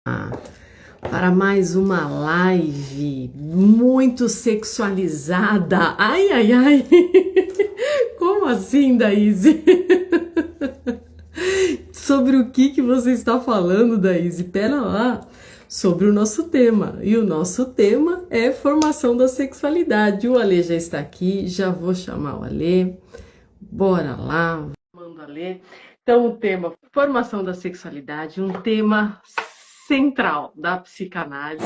Para mais uma live muito sexualizada. Ai, ai, ai. Como assim, Daíse? Sobre o que você está falando, Daíse? Pera lá. Sobre o nosso tema. E o nosso tema é formação da sexualidade. O Alê já está aqui, já vou chamar o Alê. Bora lá, mando Alê. Então, o tema formação da sexualidade, um tema central da psicanálise.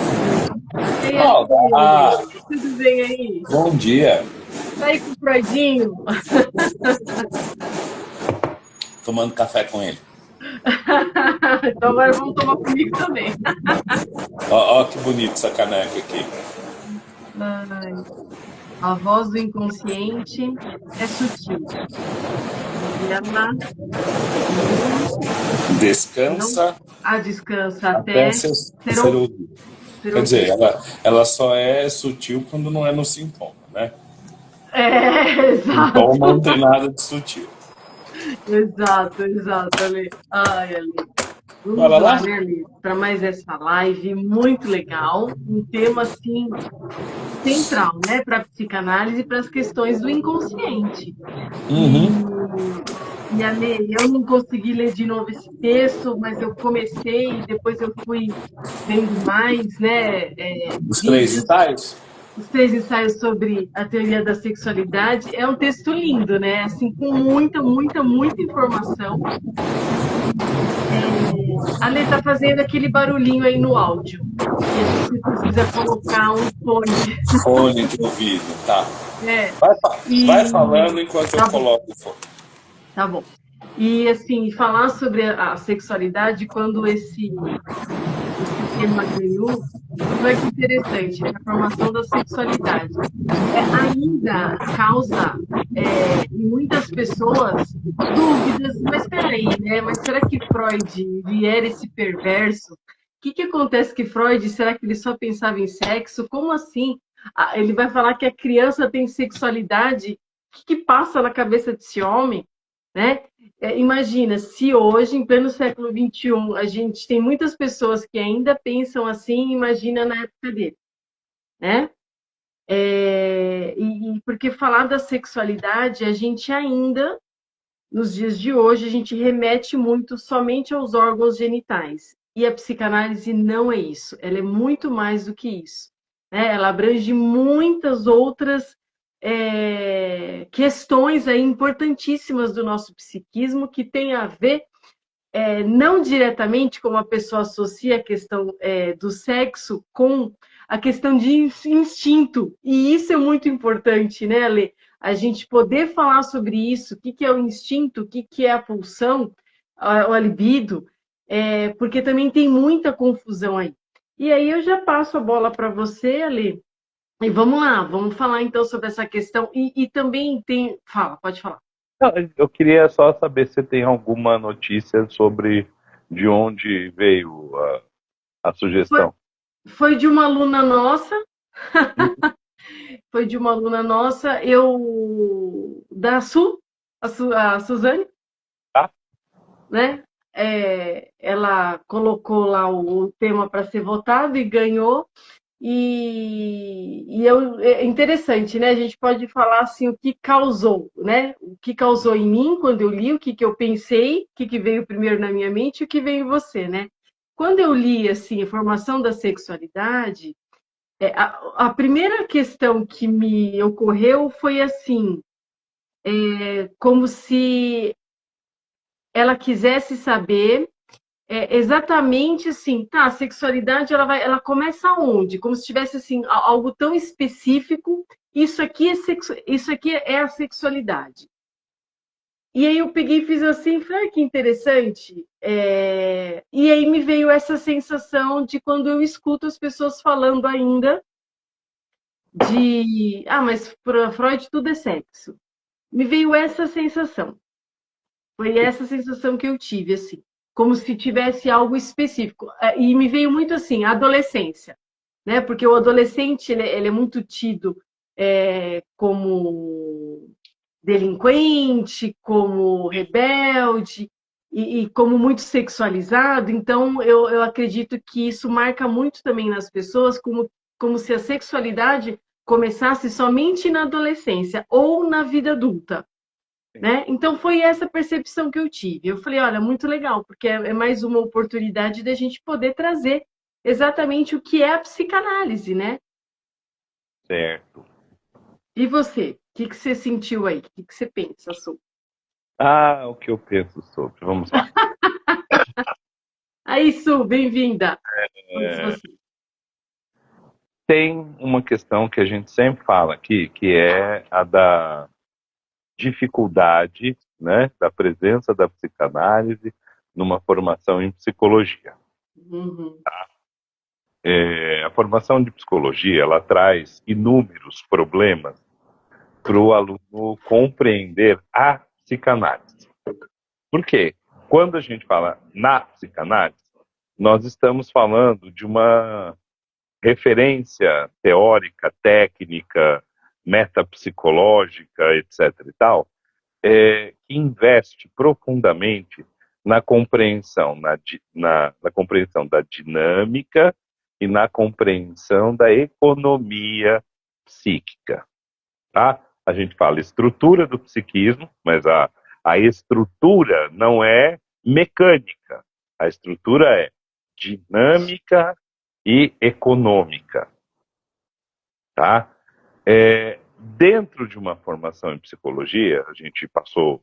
E Olá, aí, tudo bem aí? bom dia. Tá aí com o Freudinho? Tomando café com ele. Então agora vamos tomar comigo também. Ó, que bonito essa caneca aqui. Ai, a voz do inconsciente é sutil. E ela não Descansa a descansa até até ser ouvido. ser Quer dizer, ouvido. ela só é sutil quando não é no sintoma, né? É, exato. Sintoma não tem nada de sutil. Exato, Ale. Ai, Ale. Vamos Bora lá? lá, né, Ale? Para mais essa live muito legal. Um tema, assim, central, né, para a psicanálise e para as questões do inconsciente. Uhum. E, Ale, eu não consegui ler de novo esse texto, mas eu comecei e depois eu fui vendo mais, né, Os três vídeos. ensaios? Os três ensaios sobre a teoria da sexualidade é um texto lindo, né? Assim, com muita informação. A Lê tá fazendo aquele barulhinho aí no áudio. E a gente precisa colocar um fone. Fone de ouvido, tá. É. Vai E falando enquanto eu tá bom, coloco o fone. tá bom. E assim, falar sobre a sexualidade quando esse tema ganhou, olha que interessante, né? A formação da sexualidade. Ainda causa em muitas pessoas dúvidas, mas peraí, né? Mas será que Freud ele era esse perverso? O que acontece que Freud, será que ele só pensava em sexo? Como assim? Ele vai falar que a criança tem sexualidade? O que passa na cabeça desse homem, né? Imagina, se hoje, em pleno século XXI, a gente tem muitas pessoas que ainda pensam assim, imagina na época dele, né? Porque falar da sexualidade, a gente ainda, nos dias de hoje, a gente remete muito somente aos órgãos genitais. E a psicanálise não é isso, ela é muito mais do que isso, né? Ela abrange muitas outras questões aí importantíssimas do nosso psiquismo que tem a ver não diretamente como a pessoa associa a questão do sexo com a questão de instinto. E isso é muito importante, né, Ale? A gente poder falar sobre isso, o que é o instinto, o que é a pulsão, a libido, porque também tem muita confusão aí. E aí eu já passo a bola para você, Ale. E vamos lá, vamos falar então sobre essa questão. E também tem. Fala, pode falar. Não, eu queria só saber se tem alguma notícia sobre de onde veio a Foi, sugestão. foi de uma aluna nossa. Foi de uma aluna nossa, da a Suzane, Tá? né? Ela colocou lá o tema para ser votado e ganhou. É interessante, né? A gente pode falar assim o que causou, né? O que causou em mim quando eu li, o que eu pensei, o que veio primeiro na minha mente e o que veio em você, né? Quando eu li assim, a formação da sexualidade, a primeira questão que me ocorreu foi assim, como se ela quisesse saber exatamente assim, tá, a sexualidade ela começa onde? Como se tivesse assim algo tão específico, isso aqui é a sexualidade. E aí eu peguei e fiz assim, falei, que interessante. E aí me veio essa sensação de quando eu escuto as pessoas falando ainda mas para Freud tudo é sexo. Me veio essa sensação. Foi essa sensação que eu tive, assim, como se tivesse algo específico. E me veio muito assim, a adolescência, né? Porque o adolescente ele é muito tido como delinquente, como rebelde. e como muito sexualizado, então eu acredito que isso marca muito também nas pessoas, como se a sexualidade começasse somente na adolescência ou na vida adulta, né? Então foi essa percepção que eu tive. Eu falei, olha, muito legal, porque é mais uma oportunidade da gente poder trazer exatamente o que é a psicanálise, né? Certo. E você? O que você sentiu aí? O que você pensa sobre? Ah, o que eu penso sobre. Vamos lá. Aí, Su, bem-vinda. Todos É, vocês. tem uma questão que a gente sempre fala aqui, que é a da dificuldade, né, da presença da psicanálise numa formação em psicologia. Uhum. A formação de psicologia, ela traz inúmeros problemas para o aluno compreender a psicanálise. Por quê? Quando a gente fala na psicanálise, nós estamos falando de uma referência teórica, técnica, metapsicológica, etc. e tal, que investe profundamente na compreensão, na compreensão da dinâmica e na compreensão da economia psíquica. Tá? A gente fala estrutura do psiquismo, mas a estrutura não é mecânica. A estrutura é dinâmica e econômica. Tá? Dentro de uma formação em psicologia,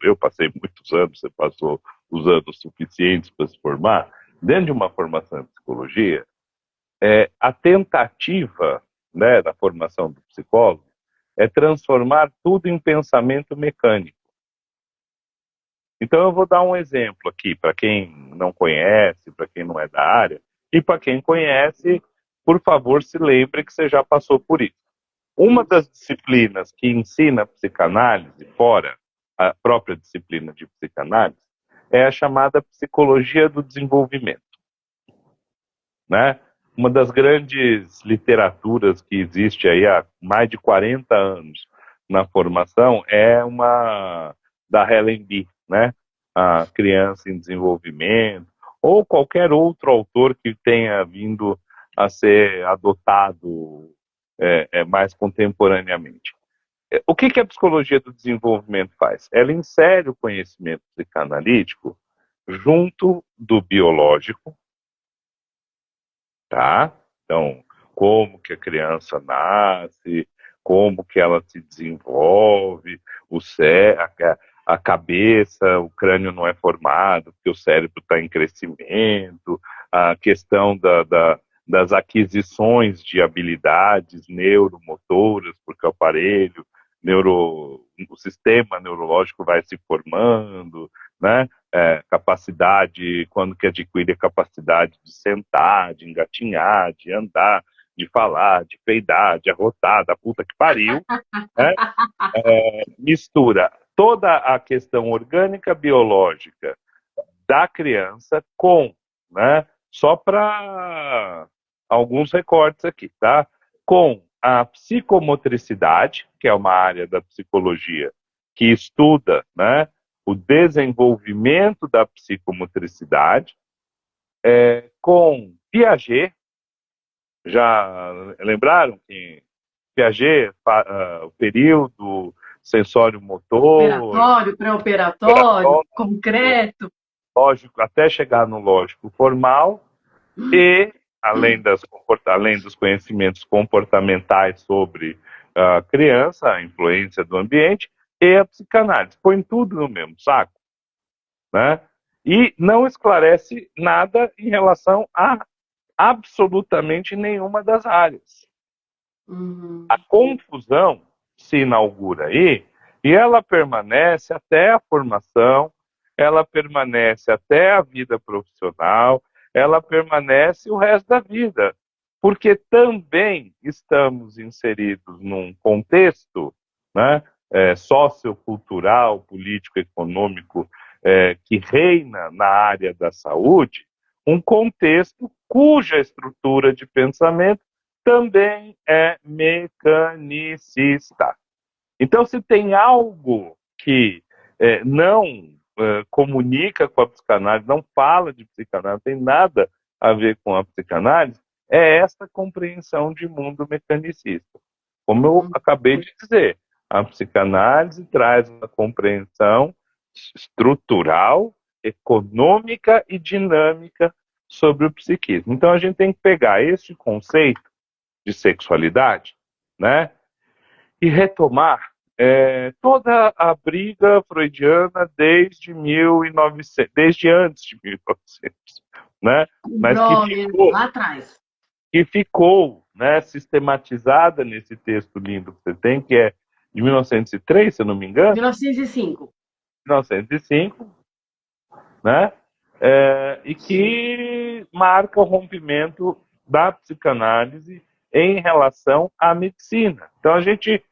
eu passei muitos anos, você passou os anos suficientes para se formar. Dentro de uma formação em psicologia, a tentativa, né, da formação do psicólogo é transformar tudo em pensamento mecânico. Então eu vou dar um exemplo aqui para quem não conhece, para quem não é da área, e para quem conhece, por favor, se lembre que você já passou por isso. Uma das disciplinas que ensina psicanálise, fora a própria disciplina de psicanálise, é a chamada psicologia do desenvolvimento, né? Uma das grandes literaturas que existe aí há mais de 40 anos na formação é uma da Helen B, né? A Criança em Desenvolvimento, ou qualquer outro autor que tenha vindo a ser adotado mais contemporaneamente. O que a psicologia do desenvolvimento faz? Ela insere o conhecimento psicanalítico junto do biológico, tá? Então, como que a criança nasce, como que ela se desenvolve, a cabeça, o crânio não é formado, porque o cérebro está em crescimento, a questão das aquisições de habilidades neuromotoras, porque o aparelho, o sistema neurológico vai se formando, né? Capacidade, quando que adquire a capacidade de sentar, de engatinhar, de andar, de falar, de peidar, de arrotar, da puta que pariu, né? Mistura toda a questão orgânica biológica da criança com, né? Só para alguns recortes aqui, tá? Com a psicomotricidade, que é uma área da psicologia que estuda, né, o desenvolvimento da psicomotricidade, com Piaget. Já lembraram que Piaget, o período sensório-motor, Operatório, pré-operatório, concreto. lógico, até chegar no lógico formal, e além dos conhecimentos comportamentais sobre a criança, a influência do ambiente, e a psicanálise. Põe tudo no mesmo saco, né? E não esclarece nada em relação a absolutamente nenhuma das áreas. Uhum. A confusão se inaugura aí e ela permanece até a formação, ela permanece até a vida profissional, ela permanece o resto da vida, porque também estamos inseridos num contexto, né, sociocultural, político, econômico, que reina na área da saúde, um contexto cuja estrutura de pensamento também é mecanicista. Então, se tem algo que não comunica com a psicanálise, não fala de psicanálise, não tem nada a ver com a psicanálise, é essa compreensão de mundo mecanicista. Como eu acabei de dizer, a psicanálise traz uma compreensão estrutural, econômica e dinâmica sobre o psiquismo. Então a gente tem que pegar esse conceito de sexualidade, né, e retomar toda a briga freudiana desde 1900, desde antes de 1900, né, mas Lá atrás. que ficou, né, sistematizada nesse texto lindo que você tem, que é de 1903, se eu não me engano. 1905. 1905, né? E que marca o rompimento da psicanálise em relação à medicina. Então a gente,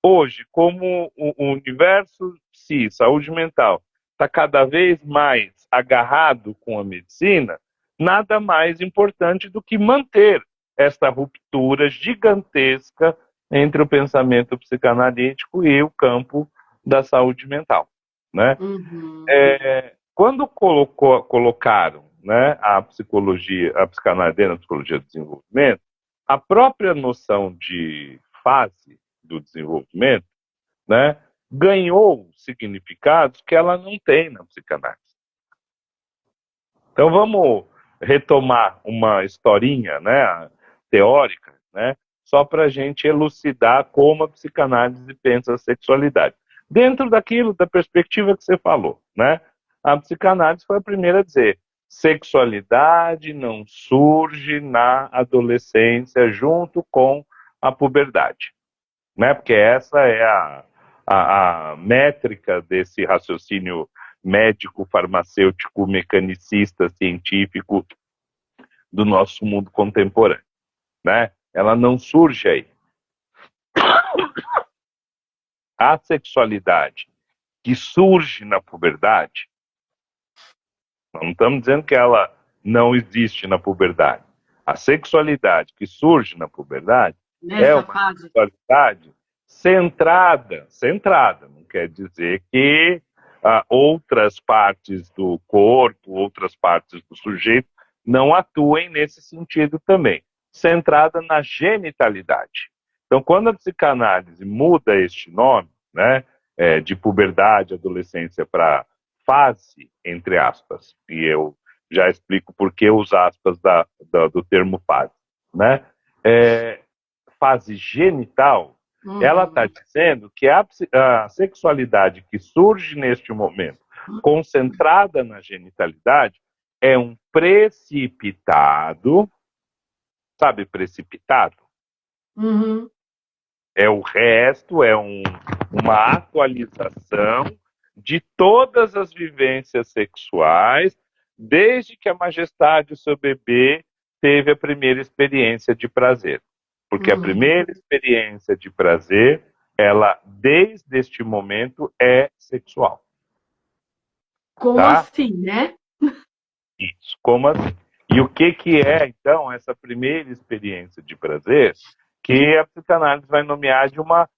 hoje, como o universo psi, saúde mental, está cada vez mais agarrado com a medicina, nada mais importante do que manter esta ruptura gigantesca entre o pensamento psicanalítico e o campo da saúde mental, né? Quando colocaram, né, a psicologia, a psicanálise na psicologia do desenvolvimento, a própria noção de fase do desenvolvimento, né, ganhou significados que ela não tem na psicanálise. Então vamos retomar uma historinha, né, teórica, né, só para a gente elucidar como a psicanálise pensa a sexualidade. Dentro daquilo, da perspectiva que você falou, né, a psicanálise foi a primeira a dizer: sexualidade não surge na adolescência junto com a puberdade, né, porque essa é a métrica desse raciocínio médico, farmacêutico, mecanicista, científico do nosso mundo contemporâneo, né? Ela não surge aí. A sexualidade que surge na puberdade, não estamos dizendo que ela não existe na puberdade. A sexualidade que surge na puberdade é uma sexualidade centrada, não quer dizer que outras partes do corpo, outras partes do sujeito não atuem nesse sentido também. Centrada na genitalidade. Então, quando a psicanálise muda este nome, né, de puberdade, adolescência, para fase, entre aspas, e eu já explico por que os aspas do termo fase, né, fase genital, ela está dizendo que a sexualidade que surge neste momento, concentrada na genitalidade, é um precipitado, sabe, precipitado? É o resto, uma atualização de todas as vivências sexuais, desde que a majestade, o seu bebê, teve a primeira experiência de prazer. Porque a primeira experiência de prazer, ela, desde este momento, é sexual. Como assim, né? Isso, como assim? E o que é, então, essa primeira experiência de prazer, que a psicanálise vai nomear de uma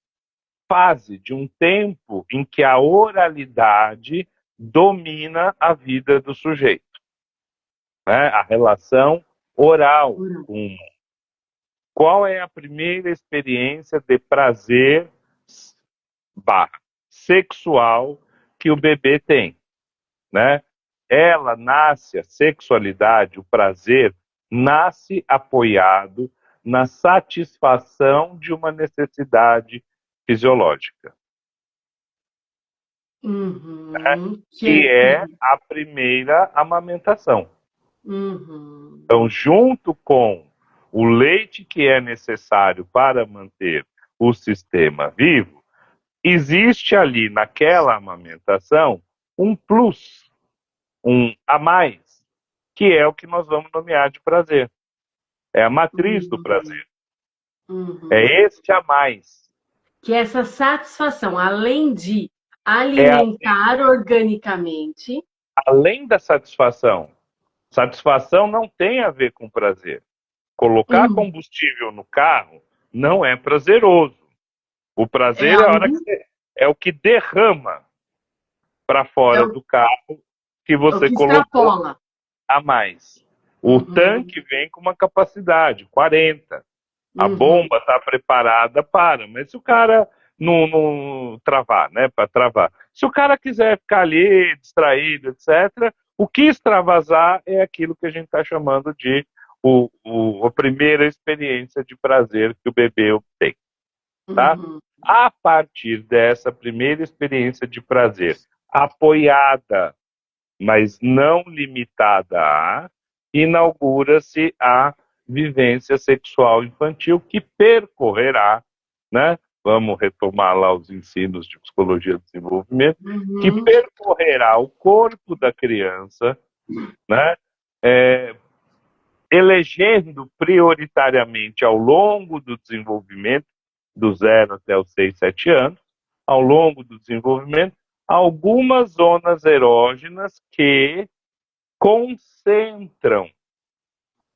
fase, de um tempo em que a oralidade domina a vida do sujeito, né? A relação oral com o mundo. Qual é a primeira experiência de prazer sexual que o bebê tem, né? Ela nasce, a sexualidade, o prazer, nasce apoiado na satisfação de uma necessidade fisiológica. Que é a primeira amamentação. Então, junto com o leite que é necessário para manter o sistema vivo, existe ali naquela amamentação um plus, um a mais, que é o que nós vamos nomear de prazer. É a matriz do prazer. É este a mais. Que é essa satisfação, além de alimentar organicamente. Além da satisfação. Satisfação não tem a ver com prazer. Colocar combustível no carro não é prazeroso. O prazer é o que derrama. para É fora o, do carro que é o você que colocou extrapola. a mais. O Uhum, tanque vem com uma capacidade, 40. A uhum, bomba está preparada para, mas se o cara não travar, né, para travar. Se o cara quiser ficar ali, distraído, etc., o que extravasar é aquilo que a gente está chamando de a primeira experiência de prazer que o bebê obtém, tá? uhum. A partir dessa primeira experiência de prazer, apoiada, mas não limitada a, inaugura-se a vivência sexual infantil que percorrerá, né? Vamos retomar lá os ensinos de psicologia do desenvolvimento, que Uhum, percorrerá o corpo da criança, né? É, elegendo prioritariamente ao longo do desenvolvimento, do 0 até os 6, 7 anos, ao longo do desenvolvimento, algumas zonas erógenas que concentram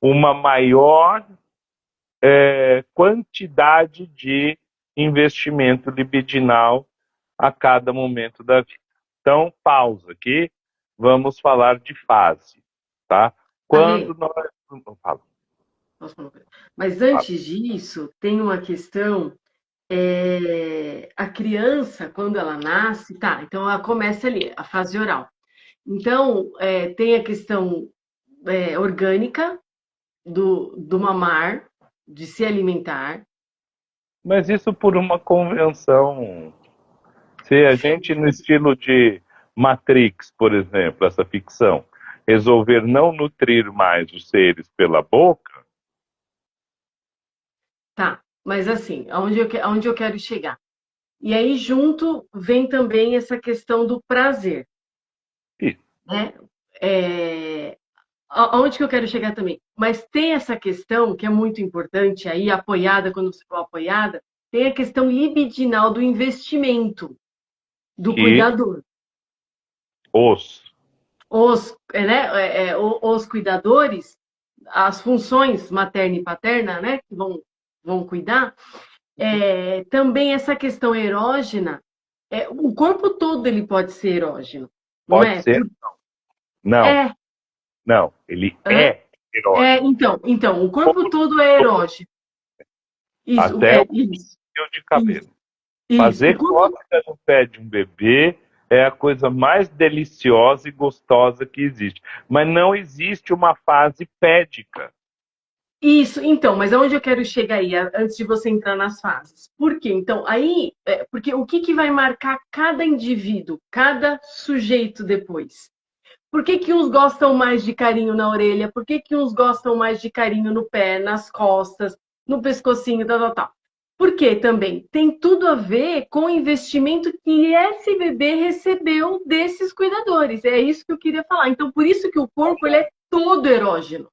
uma maior quantidade de investimento libidinal a cada momento da vida. Então, pausa aqui, vamos falar de fase, tá? Quando Ale, nós... Fala, posso falar uma coisa? Mas fala. antes disso, tem uma questão. A criança, quando ela nasce, tá, então ela começa ali, a fase oral. Então, tem a questão orgânica do mamar, de se alimentar. Mas isso por uma convenção. Se a gente, no estilo de Matrix, por exemplo, essa ficção, resolver não nutrir mais os seres pela boca, Tá, mas assim, aonde eu quero chegar? E aí, junto, vem também essa questão do prazer, e né? É, aonde que eu quero chegar também? Mas tem essa questão que é muito importante aí, apoiada, quando você for apoiada, tem a questão libidinal do investimento do que cuidador. os Os cuidadores, as funções materna e paterna, né, que vão cuidar, também essa questão erógena, o corpo todo ele pode ser erógeno, não pode é? ser, não, É, não, ele é, é erógeno. então, o corpo todo é erógeno. Isso, Até o isso, fio de isso, cabelo. isso. O Fazer corpo, cócega no pé de um bebê é a coisa mais deliciosa e gostosa que existe. Mas não existe uma fase pédica. isso, então, mas aonde eu quero chegar aí, antes de você entrar nas fases? Por quê? Então, aí, porque o que que vai marcar cada indivíduo, cada sujeito depois? Por que que uns gostam mais de carinho na orelha? Por que que uns gostam mais de carinho no pé, nas costas, no pescocinho, tal, tal, tal? Porque também tem tudo a ver com o investimento que esse bebê recebeu desses cuidadores. É isso que eu queria falar. Então, por isso que o corpo ele é todo erógeno.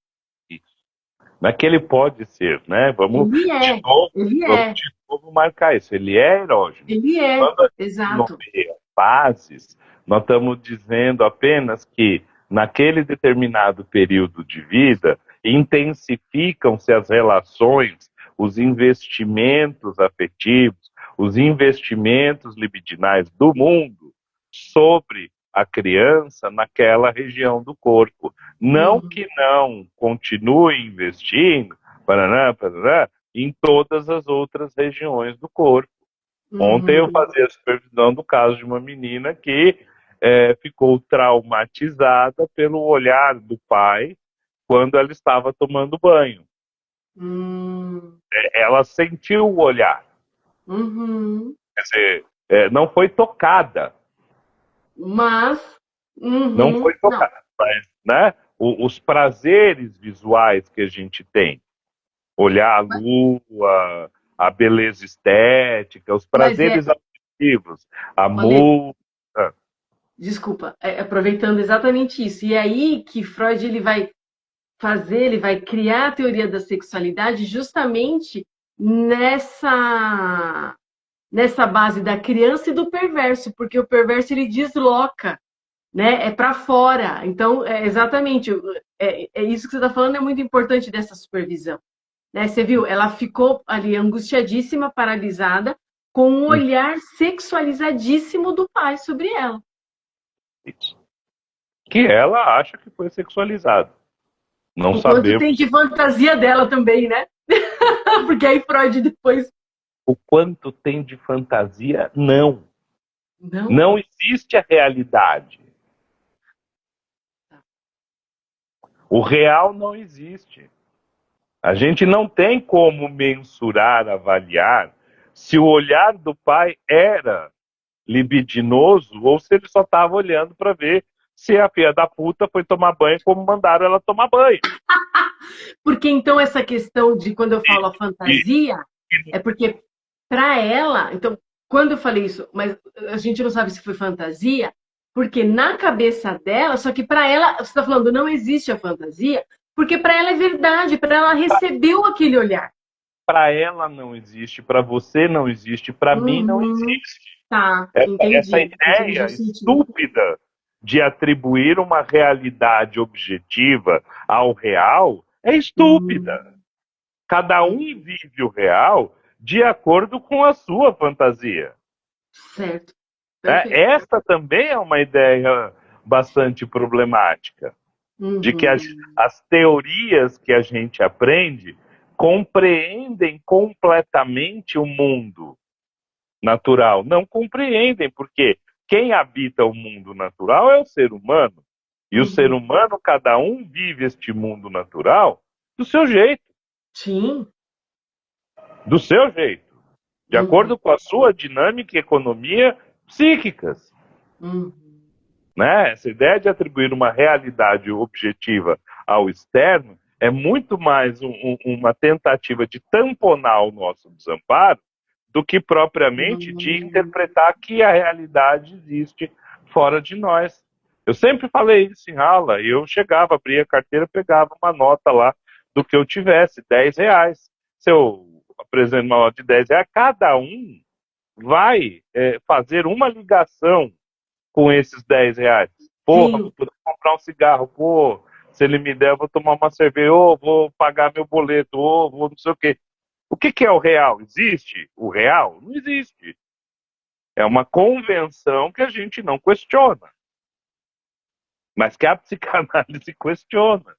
Mas que ele pode ser, né? Ele é, ele Vamos é, de novo marcar isso. Ele é erógeno. ele é, Quando a gente exato. nomeia fases, nós estamos dizendo apenas que naquele determinado período de vida intensificam-se as relações, os investimentos afetivos, os investimentos libidinais do mundo sobre a criança naquela região do corpo. Não Uhum, que não continue investindo, paraná, paraná, em todas as outras regiões do corpo. Ontem eu uhum. fazia a supervisão do caso de uma menina que ficou traumatizada pelo olhar do pai quando ela estava tomando banho. Hum, Ela sentiu o olhar, uhum. quer dizer, não foi tocada, Mas, não uhum, foi não. tocada, mas, né, os prazeres visuais que a gente tem, olhar a lua, a beleza estética, os Mas prazeres auditivos, a olha, música. desculpa, aproveitando exatamente isso. E é aí que Freud ele vai criar a teoria da sexualidade justamente nessa base da criança e do perverso, porque o perverso ele desloca, né? É para fora. Então, exatamente, isso que você está falando é muito importante dessa supervisão. Né? Você viu? Ela ficou ali angustiadíssima, paralisada, com um olhar sexualizadíssimo do pai sobre ela. Isso. Que ela acha que foi sexualizado. Não O quanto tem sabemos de fantasia dela também, né? Porque aí Freud depois. o quanto tem de fantasia. Não. Não? Não existe a realidade. O real não existe. A gente não tem como mensurar, avaliar se o olhar do pai era libidinoso ou se ele só estava olhando para ver se a filha da puta foi tomar banho como mandaram ela tomar banho. Porque então essa questão de quando eu falo a E, fantasia, é porque para ela, então, quando eu falei isso, mas a gente não sabe se foi fantasia, porque na cabeça dela, só que para ela, você está falando, não existe a fantasia, porque para ela é verdade, para ela recebeu aquele olhar. para ela não existe, para você não existe, para mim não Uhum, existe. tá, Essa entendi. Entendi ideia o sentido. estúpida de atribuir uma realidade objetiva ao real é estúpida. Hum, Cada um vive o real de acordo com a sua fantasia. certo, Né? perfeito. Esta também é uma ideia bastante problemática, de que Uhum, as teorias que a gente aprende compreendem completamente o mundo natural. Não compreendem, porque quem habita o mundo natural é o ser humano. E o ser uhum. humano, cada um vive este mundo natural do seu jeito, Sim. do seu jeito, de Uhum, acordo com a sua dinâmica e economia psíquicas. uhum, Né? Essa ideia de atribuir uma realidade objetiva ao externo é muito mais uma tentativa de tamponar o nosso desamparo do que propriamente de uhum. interpretar que a realidade existe fora de nós. Eu sempre falei isso em aula, e eu chegava, abria a carteira, pegava uma nota lá do que eu tivesse, R$ 10. Se eu apresento uma nota de R$ 10, cada um vai fazer uma ligação com esses R$ 10. Porra, vou Sim, poder comprar um cigarro, pô, se ele me der, eu vou tomar uma cerveja, ou vou pagar meu boleto, ou vou não sei o quê. O que que é o real? Existe o real? Não existe. É uma convenção que a gente não questiona, mas que a psicanálise questiona.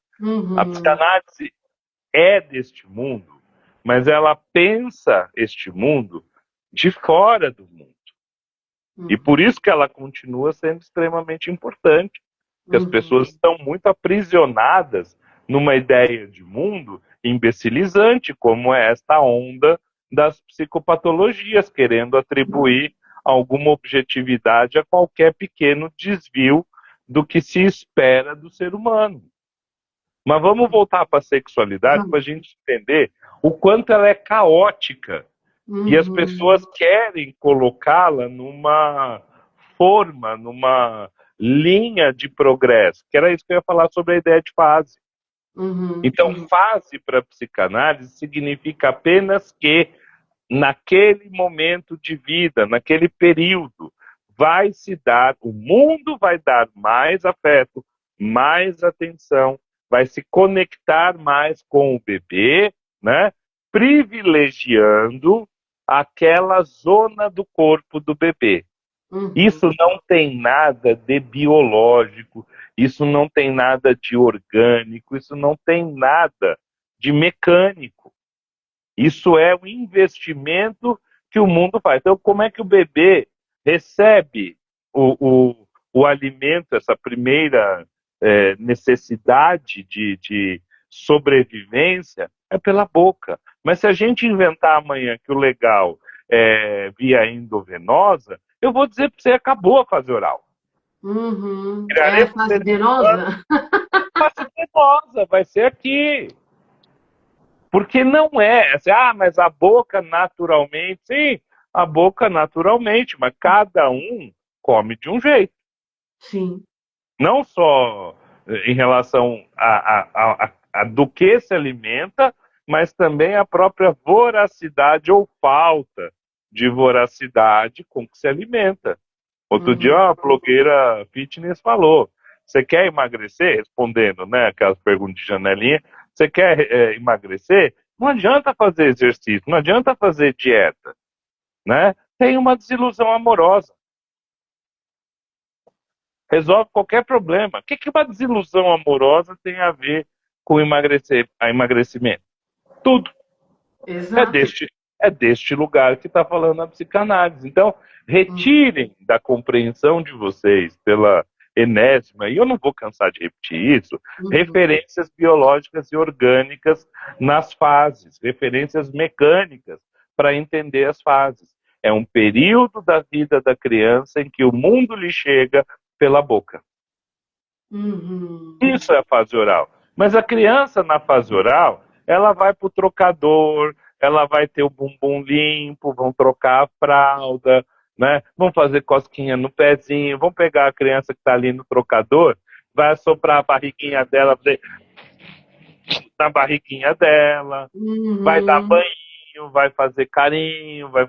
A uhum, psicanálise é deste mundo, mas ela pensa este mundo de fora do mundo. E uhum, por isso que ela continua sendo extremamente importante. Que as pessoas uhum, estão muito aprisionadas numa ideia de mundo imbecilizante, como é esta onda das psicopatologias, querendo atribuir alguma objetividade a qualquer pequeno desvio do que se espera do ser humano. Mas vamos voltar para a sexualidade para a vamos, gente entender o quanto ela é caótica e as pessoas uhum, querem colocá-la numa forma, numa linha de progresso, que era isso que eu ia falar sobre a ideia de fase. uhum, Então, fase para a psicanálise significa apenas que, naquele momento de vida, naquele período, vai se dar, o mundo vai dar mais afeto, mais atenção, vai se conectar mais com o bebê, né? Privilegiando aquela zona do corpo do bebê. uhum, Isso não tem nada de biológico, isso não tem nada de orgânico, isso não tem nada de mecânico. Isso é um investimento que o mundo faz. Então, como é que o bebê recebe o alimento, essa primeira necessidade de sobrevivência? É pela boca. Mas se a gente inventar amanhã que o legal é via endovenosa, eu vou dizer para você, acabou a fase oral. uhum. É a Criaremos fase seres humanos, venosa? fase venosa, vai ser aqui. Porque não é assim, mas a boca naturalmente, sim, a boca naturalmente, mas cada um come de um jeito. Sim, Não só em relação a do que se alimenta, mas também a própria voracidade ou falta de voracidade com que se alimenta. Outro dia, uhum, uma blogueira fitness falou: você quer emagrecer? Respondendo, né, aquelas perguntas de janelinha, você quer emagrecer? Não adianta fazer exercício, não adianta fazer dieta, né? Tem uma desilusão amorosa. resolve qualquer problema. O que uma desilusão amorosa tem a ver com emagrecimento? Tudo. Exato. É deste lugar que está falando a psicanálise. Então, retirem da compreensão de vocês, pela enésima, e eu não vou cansar de repetir isso, referências biológicas e orgânicas nas fases, referências mecânicas para entender as fases. É um período da vida da criança em que o mundo lhe chega pela boca. Isso é a fase oral. Mas a criança na fase oral, ela vai para o trocador, ela vai ter o bumbum limpo, vão trocar a fralda, né? Vão fazer cosquinha no pezinho, vão pegar a criança que está ali no trocador, vai assoprar a barriguinha dela na barriguinha dela, vai dar banho, vai fazer carinho, vai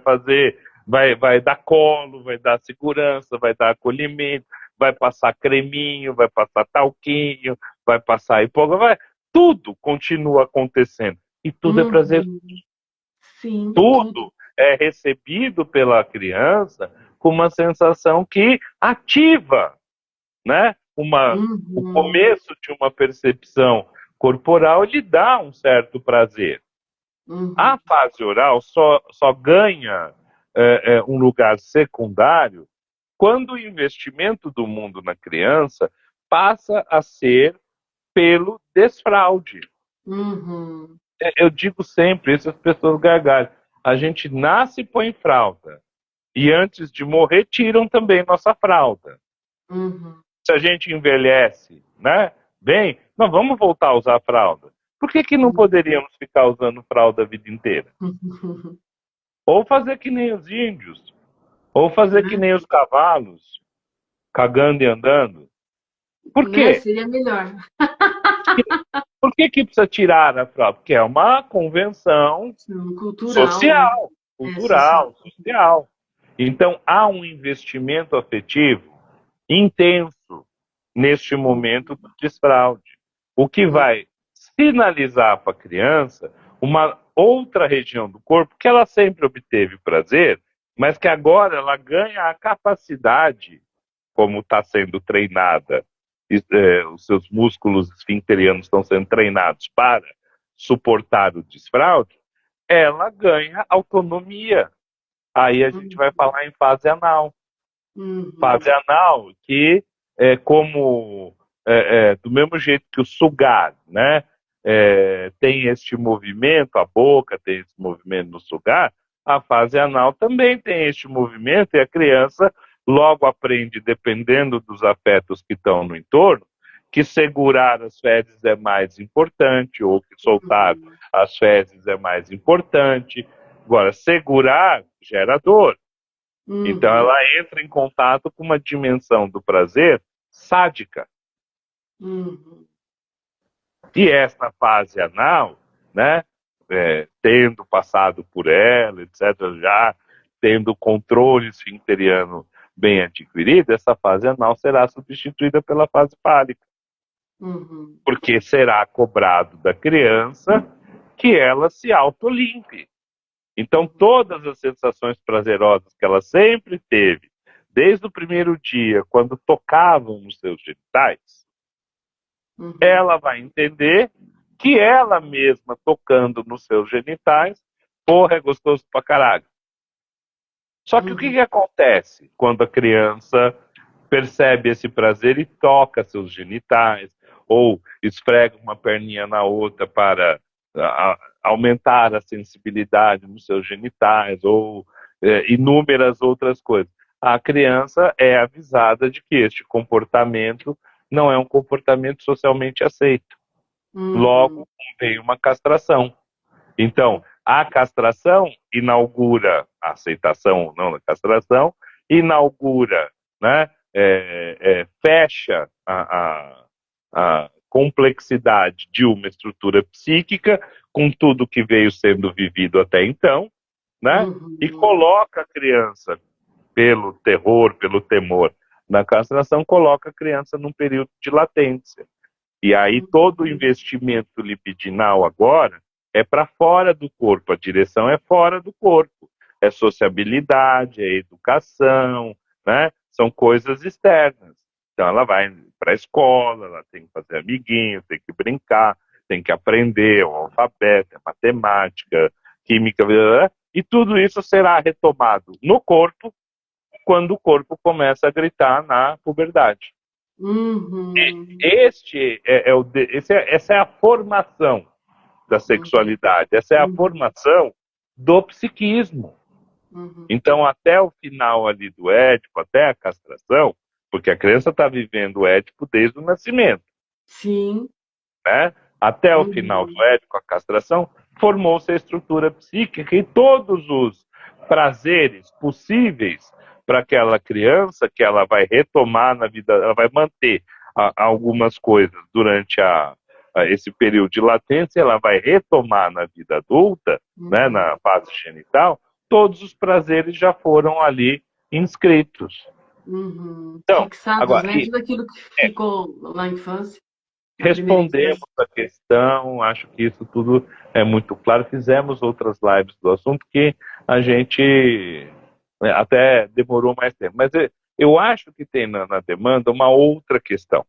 dar colo, vai dar segurança, vai dar acolhimento, vai passar creminho, vai passar talquinho, vai passar hipócrita, tudo continua acontecendo. E tudo é prazer. Sim. Tudo é recebido pela criança com uma sensação que ativa, né? O começo de uma percepção corporal lhe dá um certo prazer. A fase oral só ganha um lugar secundário quando o investimento do mundo na criança passa a ser pelo desfraude. Eu digo sempre, essas pessoas gargalham, a gente nasce e põe fralda, e antes de morrer tiram também nossa fralda. Se a gente envelhece, né, bem, nós vamos voltar a usar fralda. Por que não poderíamos ficar usando fralda a vida inteira? Ou fazer que nem os índios, ou fazer que nem os cavalos, cagando e andando. Por quê? Seria melhor. Por que precisa tirar a fralda? Porque é uma convenção social, cultural, social. Então, há um investimento afetivo intenso neste momento do desfraude, o que vai sinalizar para a criança uma outra região do corpo que ela sempre obteve prazer, mas que agora ela ganha a capacidade, como está sendo treinada, os seus músculos esfincterianos estão sendo treinados para suportar o desfraude, ela ganha autonomia. Aí a gente vai falar em fase anal. Fase anal que é como do mesmo jeito que o sugar, né? Tem este movimento, a boca tem esse movimento no sugar, a fase anal também tem este movimento, e a criança logo aprende, dependendo dos afetos que estão no entorno, que segurar as fezes é mais importante, ou que soltar as fezes é mais importante. Agora, segurar gera dor. Então ela entra em contato com uma dimensão do prazer sádica. E esta fase anal, né, tendo passado por ela, etc., já tendo controle esfincteriano bem adquirido, essa fase anal será substituída pela fase fálica. Porque será cobrado da criança que ela se autolimpe. Então, todas as sensações prazerosas que ela sempre teve, desde o primeiro dia, quando tocavam nos seus genitais, ela vai entender que ela mesma, tocando nos seus genitais, porra, é gostoso pra caralho. Só que o que acontece quando a criança percebe esse prazer e toca seus genitais, ou esfrega uma perninha na outra para aumentar a sensibilidade nos seus genitais, ou inúmeras outras coisas? A criança é avisada de que este comportamento não é um comportamento socialmente aceito. Logo, vem uma castração. Então, a castração inaugura, a aceitação ou não da castração, inaugura, né, fecha a complexidade de uma estrutura psíquica com tudo que veio sendo vivido até então, né, e coloca a criança, pelo terror, pelo temor na castração, coloca a criança num período de latência. E aí todo o investimento lipidinal agora é para fora do corpo, a direção é fora do corpo. É sociabilidade, é educação, né? São coisas externas. Então ela vai para a escola, ela tem que fazer amiguinho, tem que brincar, tem que aprender o alfabeto, a matemática, química, e tudo isso será retomado no corpo quando o corpo começa a gritar na puberdade. Essa é a formação da sexualidade, essa é a formação do psiquismo. Então, até o final ali do Édipo, até a castração, porque a criança está vivendo o Édipo desde o nascimento. Sim. Né? Até o final do Édipo, a castração, formou-se a estrutura psíquica e todos os prazeres possíveis para aquela criança, que ela vai retomar na vida, ela vai manter algumas coisas durante esse período de latência, ela vai retomar na vida adulta, né, na fase genital, todos os prazeres já foram ali inscritos. Então, fixados, agora, né? Tudo aquilo que ficou na infância. Respondemos a questão, acho que isso tudo é muito claro. Fizemos outras lives do assunto que a gente até demorou mais tempo. Mas eu acho que tem na demanda uma outra questão,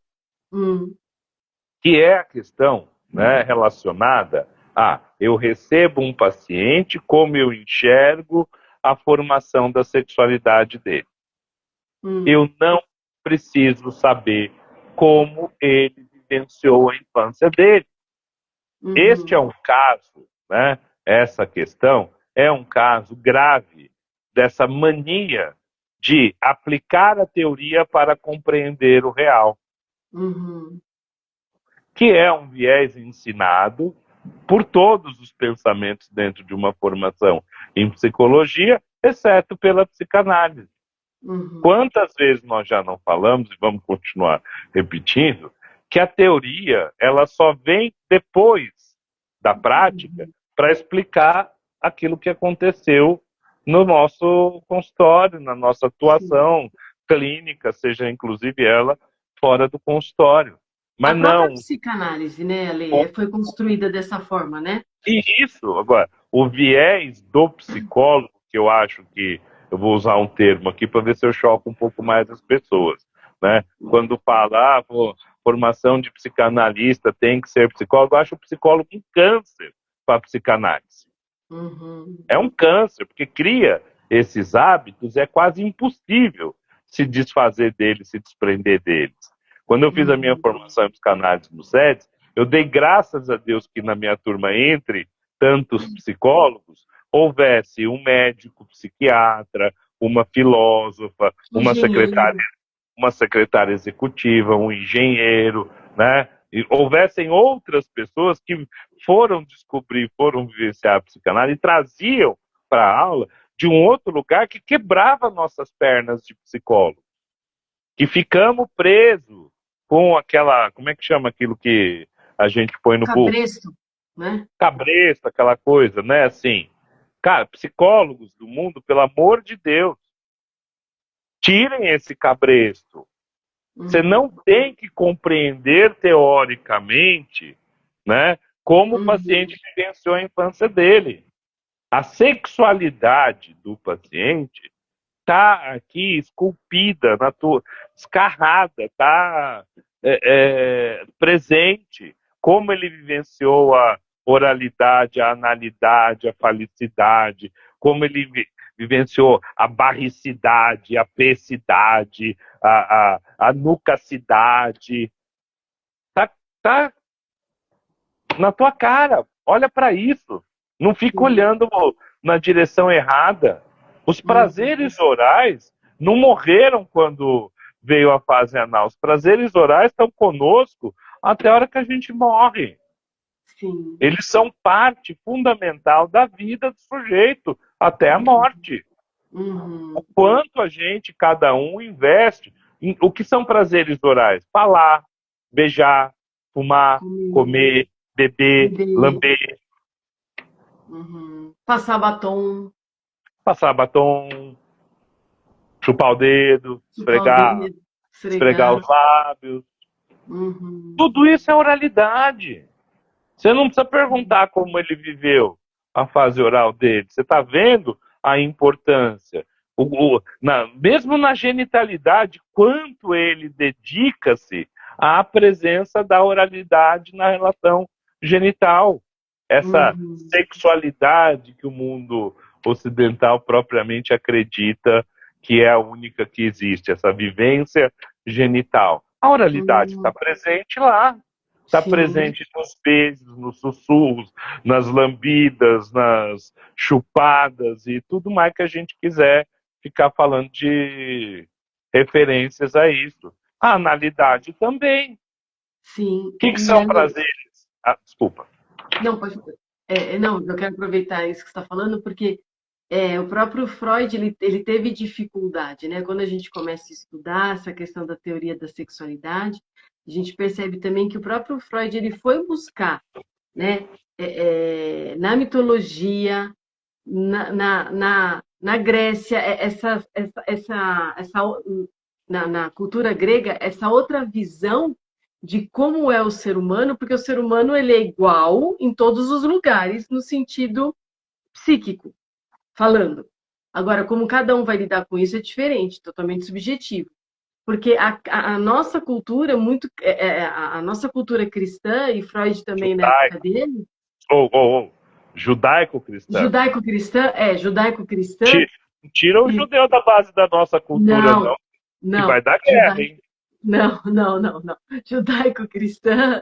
que é a questão, né, relacionada a eu recebo um paciente, como eu enxergo a formação da sexualidade dele. Eu não preciso saber como ele vivenciou a infância dele. Este é um caso, né, essa questão é um caso grave dessa mania de aplicar a teoria para compreender o real. Que é um viés ensinado por todos os pensamentos dentro de uma formação em psicologia, exceto pela psicanálise. Quantas vezes nós já não falamos, e vamos continuar repetindo, que a teoria ela só vem depois da prática para explicar aquilo que aconteceu no nosso consultório, na nossa atuação clínica, seja inclusive ela fora do consultório. Mas a própria psicanálise, né, Ale, foi construída dessa forma, né? E isso, agora, o viés do psicólogo, que eu acho que, eu vou usar um termo aqui para ver se eu choco um pouco mais as pessoas, né? Quando fala, formação de psicanalista tem que ser psicólogo, eu acho o psicólogo um câncer para a psicanálise. É um câncer, porque cria esses hábitos, é quase impossível se desfazer deles, se desprender deles. Quando eu fiz a minha formação em psicanálise no SEDES, eu dei graças a Deus que na minha turma, entre tantos psicólogos, houvesse um médico psiquiatra, uma filósofa, uma secretária executiva, um engenheiro, né? E houvessem outras pessoas que foram descobrir, foram vivenciar a psicanálise e traziam para a aula de um outro lugar que quebrava nossas pernas de psicólogo. Que ficamos presos com aquela, como é que chama aquilo que a gente põe no burro? Cabresto, né? Cabresto, aquela coisa, né? Assim, cara, psicólogos do mundo, pelo amor de Deus, tirem esse cabresto. Você não tem que compreender teoricamente, né, como o paciente vivenciou a infância dele. A sexualidade do paciente está aqui esculpida, escarrada, está presente. Como ele vivenciou a oralidade, a analidade, a falicidade, como ele vivenciou a barricidade, a pecidade, a nucacidade. Tá na tua cara. Olha para isso. Não fica olhando na direção errada. Os prazeres orais não morreram quando veio a fase anal. Os prazeres orais estão conosco até a hora que a gente morre. Sim. Eles são parte fundamental da vida do sujeito até a morte. O quanto a gente, cada um, investe. O que são prazeres orais? Falar, beijar, fumar, comer, beber, lamber. Passar batom. Passar batom, chupar o dedo, esfregar os lábios. Tudo isso é oralidade. Você não precisa perguntar como ele viveu a fase oral dele. Você está vendo a importância Mesmo na genitalidade, quanto ele dedica-se à presença da oralidade na relação genital. Essa Uhum. sexualidade que o mundo ocidental propriamente acredita que é a única que existe, essa vivência genital. A oralidade está Uhum. presente lá. Está Sim, presente nos beijos, nos sussurros, nas lambidas, nas chupadas e tudo mais que a gente quiser ficar falando de referências a isso. A analidade também. sim. O que E são Ale, prazeres? Ah, desculpa. não, pode. Não, eu quero aproveitar isso que você está falando, porque o próprio Freud ele teve dificuldade, né? Quando a gente começa a estudar essa questão da teoria da sexualidade, a gente percebe também que o próprio Freud ele foi buscar, né? Na mitologia, na Grécia, na cultura grega, essa outra visão de como é o ser humano, porque o ser humano ele é igual em todos os lugares, no sentido psíquico, falando. Agora, como cada um vai lidar com isso é diferente, totalmente subjetivo. Porque a nossa cultura, a nossa cultura cristã, e Freud também na época Judaico. dele, Judaico-cristã. judaico-cristã, Tira o e judeu da base da nossa cultura, não, não, que não, vai dar guerra, judaico, hein? não. Judaico-cristã,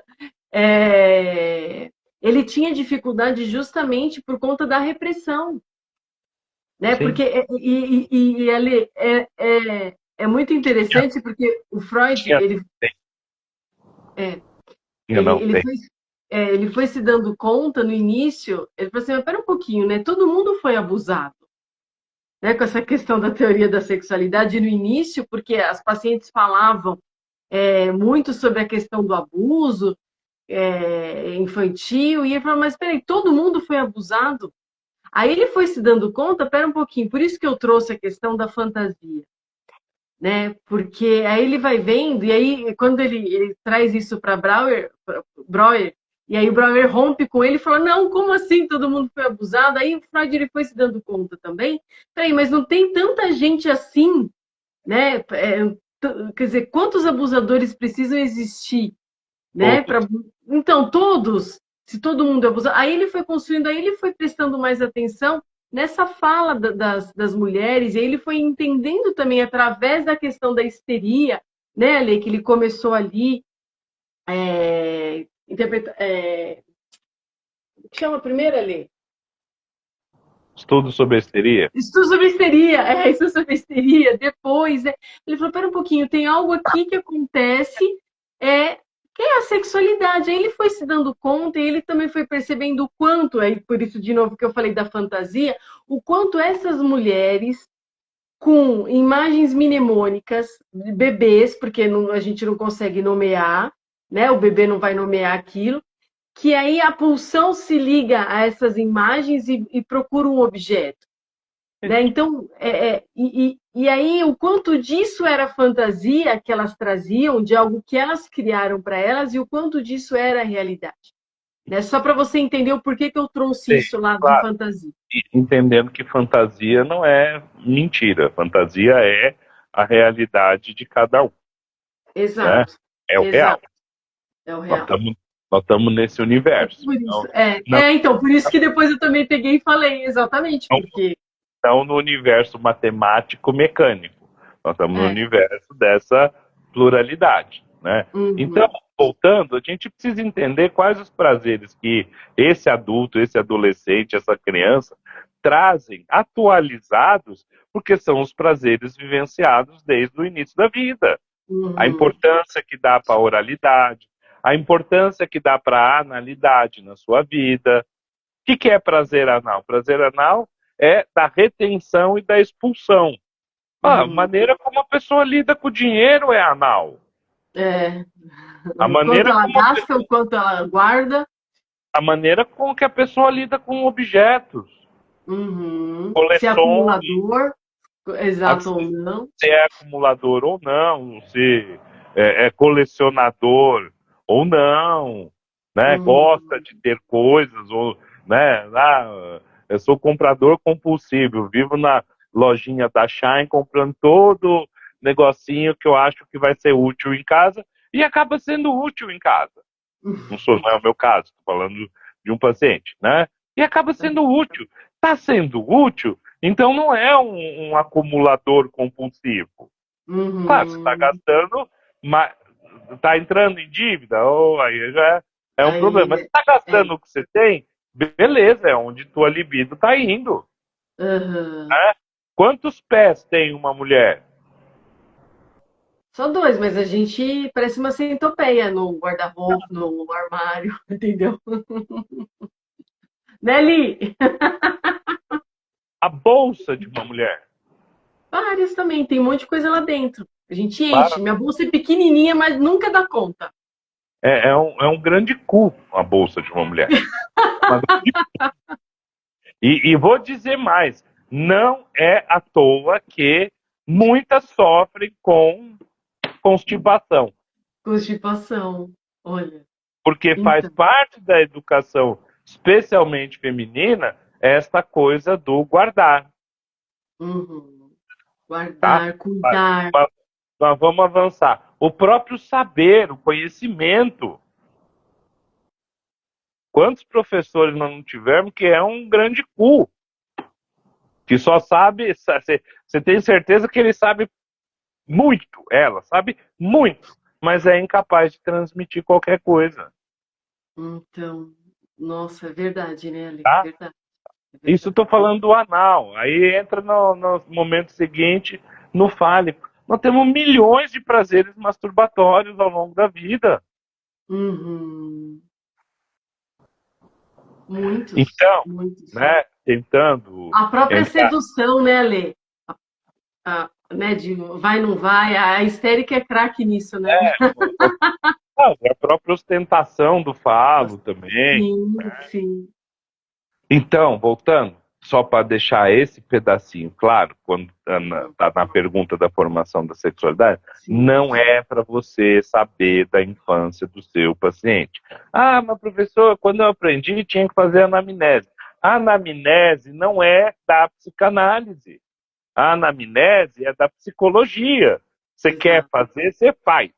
é, ele tinha dificuldade justamente por conta da repressão, né? Sim. Porque ele é muito Tinha, interessante porque o Freud tinha, tem, é, tinha não, tem. ele foi se dando conta no início, ele falou assim, mas pera um pouquinho, né? Todo mundo foi abusado, né? Com essa questão da teoria da sexualidade no início, porque as pacientes falavam muito sobre a questão do abuso infantil, e ele falou, mas peraí, todo mundo foi abusado? Aí ele foi se dando conta, pera um pouquinho, por isso que eu trouxe a questão da fantasia, né? Porque aí ele vai vendo, e aí quando ele traz isso para Breuer, e aí o Breuer rompe com ele e fala, não, como assim todo mundo foi abusado? Aí o Freud ele foi se dando conta também, peraí, mas não tem tanta gente assim, né? Quer dizer, quantos abusadores precisam existir, né? Todos. Então, todos, se todo mundo abusar, aí ele foi construindo, aí ele foi prestando mais atenção nessa fala das mulheres, e aí ele foi entendendo também através da questão da histeria, né, Ale, que ele começou ali, interpretar, chama a primeira, Ale? Estudo sobre a histeria. Estudo sobre histeria, depois, ele falou, pera um pouquinho, tem algo aqui que acontece, é, que é a sexualidade. Aí ele foi se dando conta e ele também foi percebendo o quanto, aí por isso de novo que eu falei da fantasia, o quanto essas mulheres com imagens mnemônicas de bebês, porque a gente não consegue nomear, né? O bebê não vai nomear aquilo, que aí a pulsão se liga a essas imagens e procura um objeto. Né? Então, e aí o quanto disso era fantasia que elas traziam, de algo que elas criaram para elas, e o quanto disso era realidade. Né? Só para você entender o porquê que eu trouxe Sim, isso lá de claro. fantasia. Entendendo que fantasia não é mentira. Fantasia é a realidade de cada um, né? Exato, É o real. exato. É o Nós real. estamos nós estamos nesse É universo. por isso. Não, Então, por isso que depois eu também peguei e falei, exatamente, não, porque. não no universo matemático mecânico. Nós estamos no É, universo dessa pluralidade, né? Então, uhum, voltando, a gente precisa entender quais os prazeres que esse adulto, esse adolescente, essa criança trazem atualizados, porque são os prazeres vivenciados desde o início da vida. A uhum, importância que dá para a oralidade, a importância que dá para a analidade na sua vida. O que é prazer anal? Prazer anal é da retenção e da expulsão. A uhum. maneira como a pessoa lida com o dinheiro é anal. É, A o quanto maneira ela como gasta, o quanto ela guarda. a maneira com que a pessoa lida com objetos, Uhum. Se é colecione, acumulador, exato ou não. se é acumulador ou não, se é colecionador ou não, né? Gosta Uhum. de ter coisas ou, né? Eu sou comprador compulsivo, vivo lojinha da Shine, comprando todo negocinho que eu acho que vai ser útil em casa e acaba sendo útil em casa. Não é o meu caso, estou falando de um paciente, né? E acaba sendo útil. Está sendo útil, então não é um acumulador compulsivo. Claro, você está Uhum. gastando, mas está entrando em dívida, ou aí já é um problema. Mas Aí, você está é. gastando o que você tem, beleza, é onde tua libido está indo. Aham. Né? Quantos pés tem uma mulher? Só dois, mas a gente parece uma centopeia no guarda-roupa, no armário, entendeu? Nelly, A bolsa de uma mulher. várias também, tem um monte de coisa lá dentro. A gente enche. Para. Minha bolsa é pequenininha, mas nunca dá conta. É um grande cu a bolsa de uma mulher. E vou dizer mais: não é à toa que muitas sofrem com constipação, Constipação. Olha, porque faz então. parte da educação, especialmente feminina, esta coisa do guardar, Uhum. tá? Guardar, cuidar. Mas nós vamos avançar. O próprio saber, o conhecimento. Quantos professores nós não tivemos que é um grande cu, que só sabe, você tem certeza que ele sabe muito, ela sabe muito, mas é incapaz de transmitir qualquer coisa, Então, nossa, é verdade, né, Ale? tá? Verdade, é Isso verdade. estou falando do anal. Aí entra no momento seguinte, no fálico. Nós temos milhões de prazeres masturbatórios ao longo da vida. Uhum. Muitos, Então, muitos. né, tentando A própria entrar. sedução, né, Ale? Né, de vai, não vai, a histérica é craque nisso, né? Não, a própria ostentação do falo também. Sim, sim. Então, voltando, só para deixar esse pedacinho claro, quando está na pergunta da formação da sexualidade, Sim, não é para você saber da infância do seu paciente. Ah, mas professor, quando eu aprendi tinha que fazer anamnese. A anamnese não é da psicanálise. A anamnese é da psicologia. Você quer exato. fazer, você faz.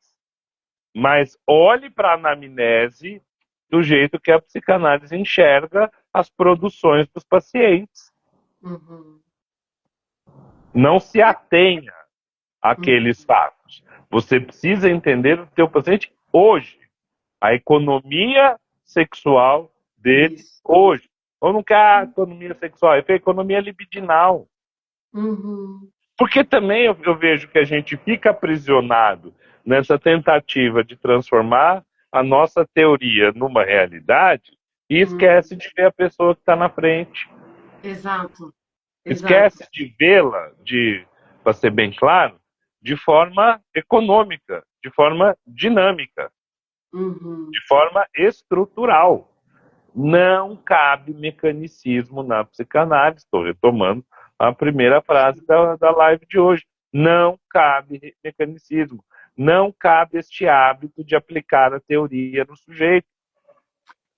Mas olhe para a anamnese do jeito que a psicanálise enxerga as produções dos pacientes. Uhum, Não se atenha àqueles uhum. fatos. Você precisa entender o teu paciente hoje, a economia sexual dele Isso. hoje. Ou não quer a economia sexual, é a economia libidinal. Uhum, Porque também eu vejo que a gente fica aprisionado nessa tentativa de transformar a nossa teoria numa realidade e uhum. esquece de ver a pessoa que está na frente. Exato, exato. Esquece de vê-la, para ser bem claro, de forma econômica, de forma dinâmica, Uhum. de forma estrutural. Não cabe mecanicismo na psicanálise. Estou retomando a primeira frase da live de hoje. Não cabe mecanicismo. Não cabe este hábito de aplicar a teoria no sujeito.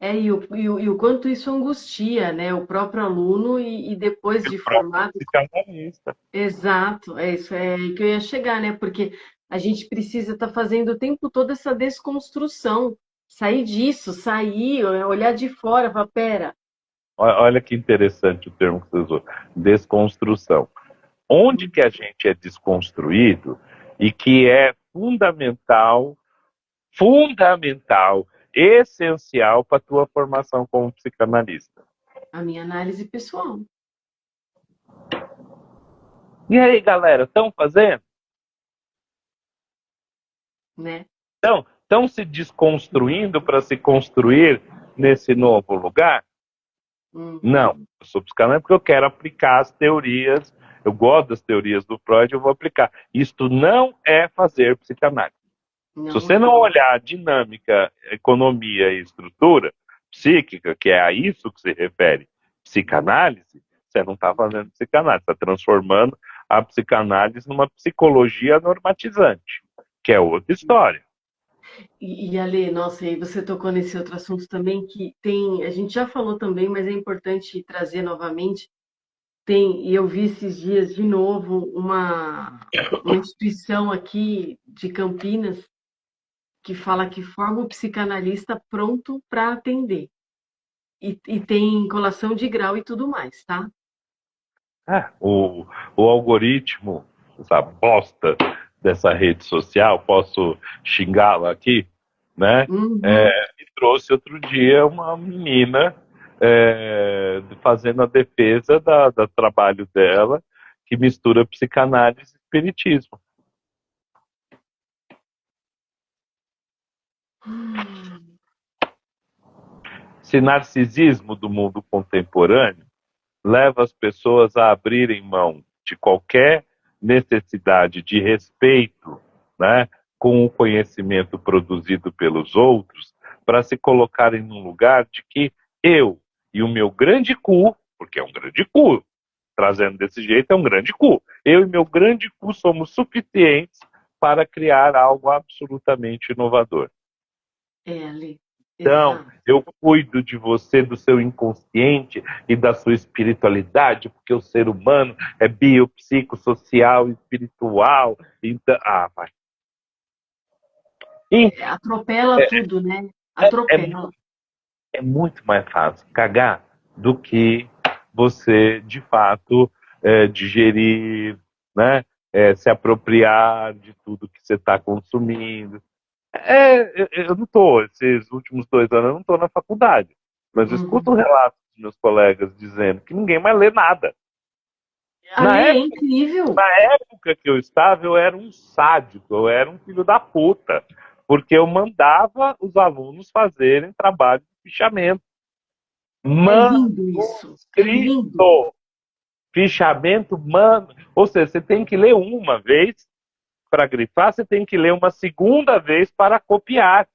E o quanto isso angustia, né? O próprio aluno e depois O de próprio formado. psicanalista. Exato, é isso é aí que eu ia chegar, né? Porque a gente precisa estar fazendo o tempo todo essa desconstrução, sair disso, sair, olhar de fora, falar, pera, Olha que interessante o termo que você usou. Desconstrução. Onde que a gente é desconstruído e que é fundamental, fundamental, essencial para a tua formação como psicanalista. a minha análise pessoal, E aí, galera, estão fazendo? né? Estão se desconstruindo para se construir nesse novo lugar? Não, Uhum. eu sou psicanalista porque eu quero aplicar as teorias, eu gosto das teorias do Freud, eu vou aplicar. Isto não é fazer psicanálise. Se Não você é. não olhar a dinâmica, economia e estrutura psíquica, que é a isso que se refere psicanálise, você não está fazendo psicanálise, está transformando a psicanálise numa psicologia normatizante, que é outra história. E Ale, nossa, e aí você tocou nesse outro assunto também que tem, a gente já falou também, mas é importante trazer novamente. e eu vi esses dias de novo uma instituição aqui de Campinas que fala que forma o psicanalista pronto para atender. E tem colação de grau e tudo mais, tá? O algoritmo, essa bosta dessa rede social, posso xingá-la aqui, né? Uhum. Me trouxe outro dia uma menina fazendo a defesa do trabalho dela, que mistura psicanálise e espiritismo. Esse narcisismo do mundo contemporâneo leva as pessoas a abrirem mão de qualquer necessidade de respeito, né, com o conhecimento produzido pelos outros, para se colocarem num lugar de que eu e o meu grande cu, porque é um grande cu, trazendo desse jeito é um grande cu, eu e meu grande cu somos suficientes para criar algo absolutamente inovador. Ali. Então, Exato. eu cuido de você, do seu inconsciente e da sua espiritualidade, porque o ser humano é biopsicossocial, espiritual. Então, vai. E Atropela tudo, né? é, Atropela. é muito mais fácil cagar do que você, de fato, digerir, né? Se apropriar de tudo que você está consumindo. Eu não estou, esses últimos 2 anos eu não estou na faculdade, mas eu escuto Uhum. relatos dos meus colegas dizendo que ninguém mais lê nada. Na Ali é época, incrível. na época que eu estava, eu era um sádico, eu era um filho da puta, porque eu mandava os alunos fazerem trabalho de fichamento. É lindo isso. É lindo. Manuscrito, fichamento, mano. Ou seja, você tem que ler uma vez para grifar, você tem que ler uma segunda vez para copiar.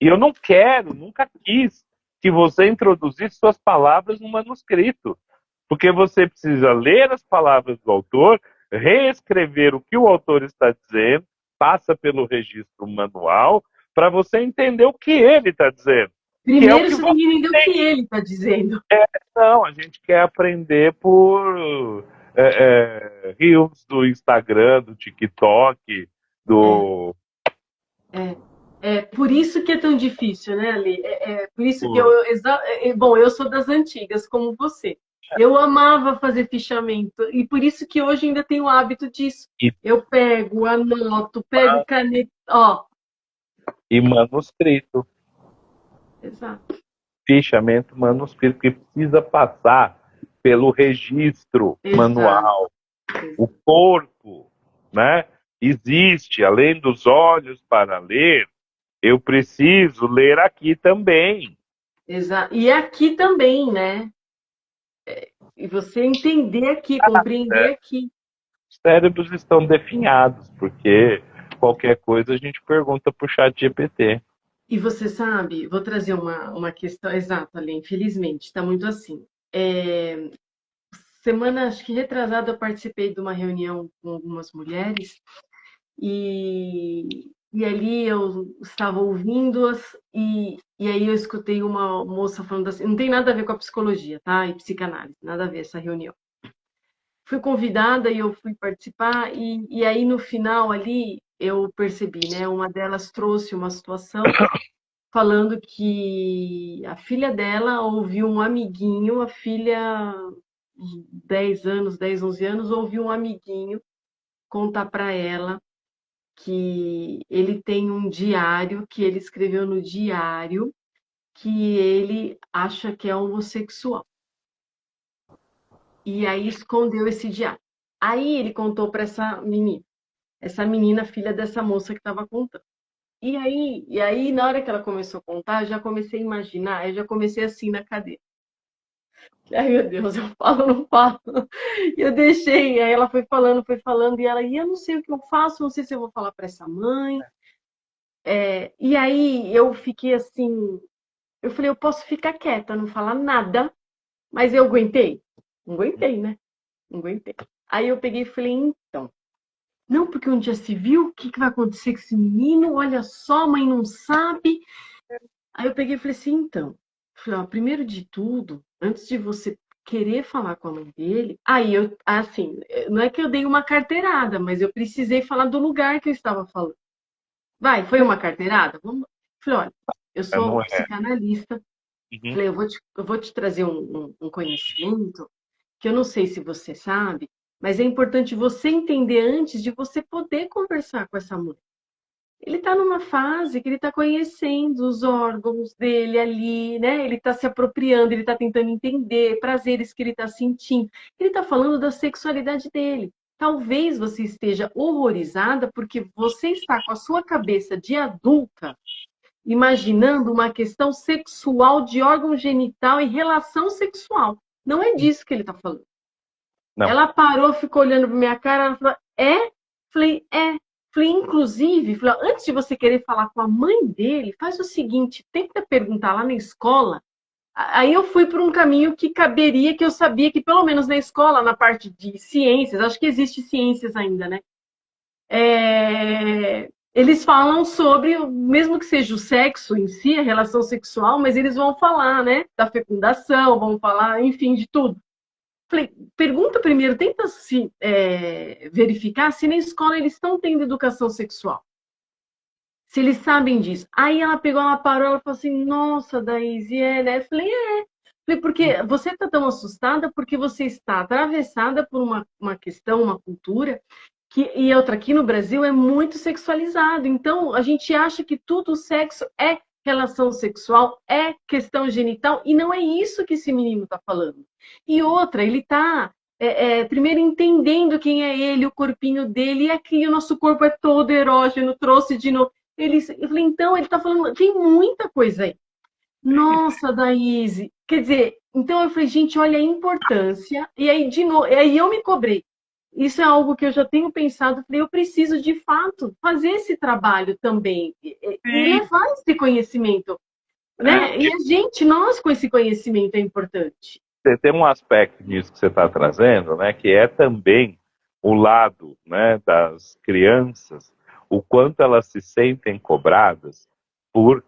E eu não quero, nunca quis que você introduzisse suas palavras no manuscrito, porque você precisa ler as palavras do autor, reescrever o que o autor está dizendo, passa pelo registro manual, para você entender o que ele está dizendo, que é o Primeiro que você tem você que entender o que tem. ele está dizendo. Não, a gente quer aprender por reels do Instagram, do TikTok, É, do... é. É por isso que é tão difícil, né, Ali? É por isso que por- bom, eu sou das antigas, como você. Eu amava fazer fichamento e por isso que hoje ainda tenho o hábito disso. e, Eu pego, anoto, pego caneta, ó. e manuscrito. Exato, Fichamento manuscrito que precisa passar pelo registro exato. manual. O corpo, né? Existe, além dos olhos para ler, eu preciso ler aqui também. Exato. E aqui também, né? E você entender aqui, compreender Né? aqui. Os cérebros estão definhados, porque qualquer coisa a gente pergunta para o chat GPT. E você sabe, vou trazer uma questão exata ali, infelizmente, está muito assim. É, semana, acho que retrasada, eu participei de uma reunião com algumas mulheres e ali eu estava ouvindo-as e aí eu escutei uma moça falando assim, não tem nada a ver com a psicologia, tá? E psicanálise, nada a ver essa reunião. Fui convidada e eu fui participar e aí no final ali eu percebi, né? Uma delas trouxe uma situação falando que a filha dela ouviu um amiguinho, a filha de 10 anos, 10, 11 anos, ouviu um amiguinho contar para ela que ele tem um diário, que ele escreveu no diário que ele acha que é homossexual. E aí escondeu esse diário. Aí ele contou para essa menina, filha dessa moça que estava contando. E aí, na hora que ela começou a contar, eu já comecei a imaginar, eu já comecei assim na cadeira. Ai, meu Deus, eu falo, não falo. E eu deixei, aí ela foi falando, e eu não sei o que eu faço, não sei se eu vou falar para essa mãe. E aí eu fiquei assim, eu falei, eu posso ficar quieta, não falar nada, mas eu aguentei. Não aguentei, né? Não aguentei. Aí eu peguei e falei, então, não, porque um dia se viu, o que que vai acontecer com esse menino? Olha só, a mãe não sabe. Aí eu peguei e falei assim, então, falei, ó, primeiro de tudo, antes de você querer falar com a mãe dele, aí eu, assim, não é que eu dei uma carteirada, mas eu precisei falar do lugar que eu estava falando. Vai, foi uma carteirada? Vamos. Falei, olha, eu Não sou é. psicanalista. Uhum. Falei, eu vou te trazer um conhecimento que eu não sei se você sabe, mas é importante você entender antes de você poder conversar com essa mulher. Ele está numa fase que ele está conhecendo os órgãos dele ali, né? Ele está se apropriando, ele está tentando entender prazeres que ele está sentindo. Ele está falando da sexualidade dele. Talvez você esteja horrorizada porque você está com a sua cabeça de adulta imaginando uma questão sexual de órgão genital e relação sexual. Não é disso que ele está falando. Não. Ela parou, ficou olhando para minha cara, ela falou, é? Falei, é. Falei, inclusive, falei, antes de você querer falar com a mãe dele, faz o seguinte, tenta perguntar lá na escola. Aí eu fui por um caminho que caberia, que eu sabia que pelo menos na escola, na parte de ciências, acho que existe ciências ainda, né? Eles falam sobre, mesmo que seja o sexo em si, a relação sexual, mas eles vão falar, né, da fecundação, vão falar, enfim, de tudo. Falei, pergunta primeiro, tenta se verificar se na escola eles estão tendo educação sexual. Se eles sabem disso. Aí ela pegou, ela parou, ela falou assim, nossa, Daíse, né? Eu falei, é. Falei, porque você está tão assustada porque você está atravessada por uma questão, uma cultura, e outra aqui no Brasil é muito sexualizado. Então, a gente acha que tudo sexo é relação sexual, é questão genital, e não é isso que esse menino está falando. E outra, ele está primeiro entendendo quem é ele, o corpinho dele, e aqui o nosso corpo é todo erógeno, trouxe de novo. Eu falei, então, ele está falando, tem muita coisa aí. Nossa, Daíse. Quer dizer, então eu falei, gente, olha a importância. E aí, de novo, aí eu me cobrei. Isso é algo que eu já tenho pensado. Falei, eu preciso, de fato, fazer esse trabalho também. E Sim. levar esse conhecimento. Né? E a gente, nós, com esse conhecimento é importante. Tem um aspecto nisso que você está trazendo, né, que é também o lado, né, das crianças, o quanto elas se sentem cobradas por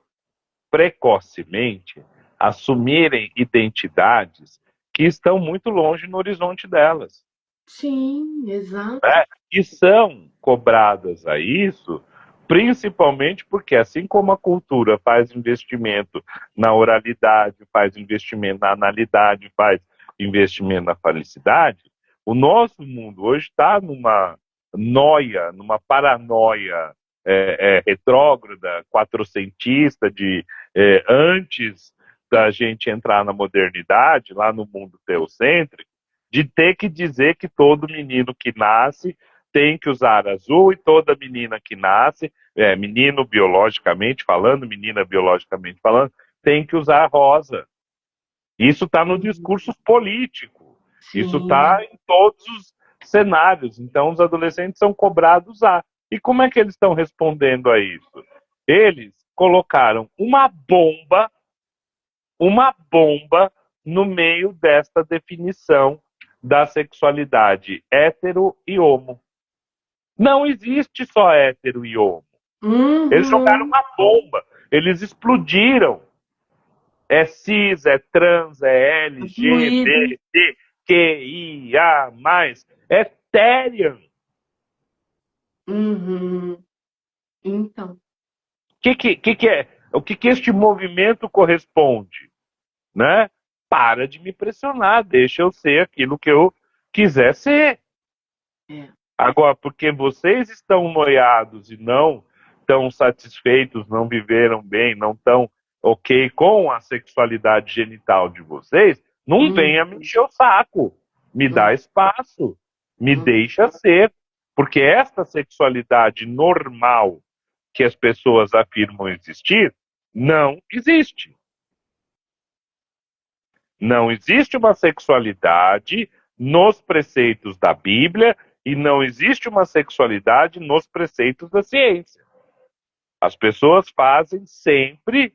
precocemente assumirem identidades que estão muito longe no horizonte delas, Sim, exato. né? E são cobradas a isso, principalmente porque, assim como a cultura faz investimento na oralidade, faz investimento na analidade, faz investimento na felicidade, o nosso mundo hoje está numa noia, numa paranoia retrógrada, quatrocentista, de antes da gente entrar na modernidade, lá no mundo teocêntrico, de ter que dizer que todo menino que nasce tem que usar azul e toda menina que nasce, menino biologicamente falando, menina biologicamente falando, tem que usar rosa. Isso está no discurso político. Isso Sim. está em todos os cenários. Então, os adolescentes são cobrados a. E como é que eles estão respondendo a isso? Eles colocaram uma bomba no meio desta definição da sexualidade hétero e homo. Não existe só hétero e homo. Eles jogaram Uhum. uma bomba, eles explodiram. É cis, é trans, é Fluido. LGBTQIA+, é Therian. Uhum. Então. Que é? O que este movimento corresponde? Né? Para de me pressionar, deixa eu ser aquilo que eu quiser ser. É. Agora, porque vocês estão noiados e não estão satisfeitos, não viveram bem, não estão ok com a sexualidade genital de vocês, não Uhum. venha me encher o saco. Me dá espaço. Me Uhum. deixa ser. Porque esta sexualidade normal que as pessoas afirmam existir, não existe. Não existe uma sexualidade nos preceitos da Bíblia e não existe uma sexualidade nos preceitos da ciência. As pessoas fazem sempre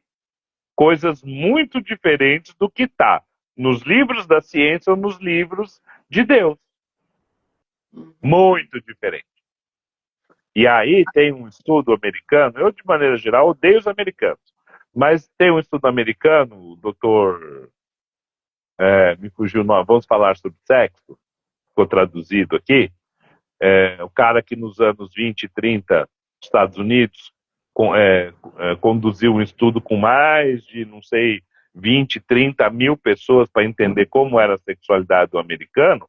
coisas muito diferentes do que está nos livros da ciência ou nos livros de Deus. Muito diferente. E aí tem um estudo americano, eu de maneira geral odeio os americanos, mas tem um estudo americano, o doutor me fugiu o nome, vamos falar sobre sexo, ficou traduzido aqui, o cara que nos anos 20 e 30, nos Estados Unidos, conduziu um estudo com mais de, não sei, 20, 30 mil pessoas para entender como era a sexualidade do americano.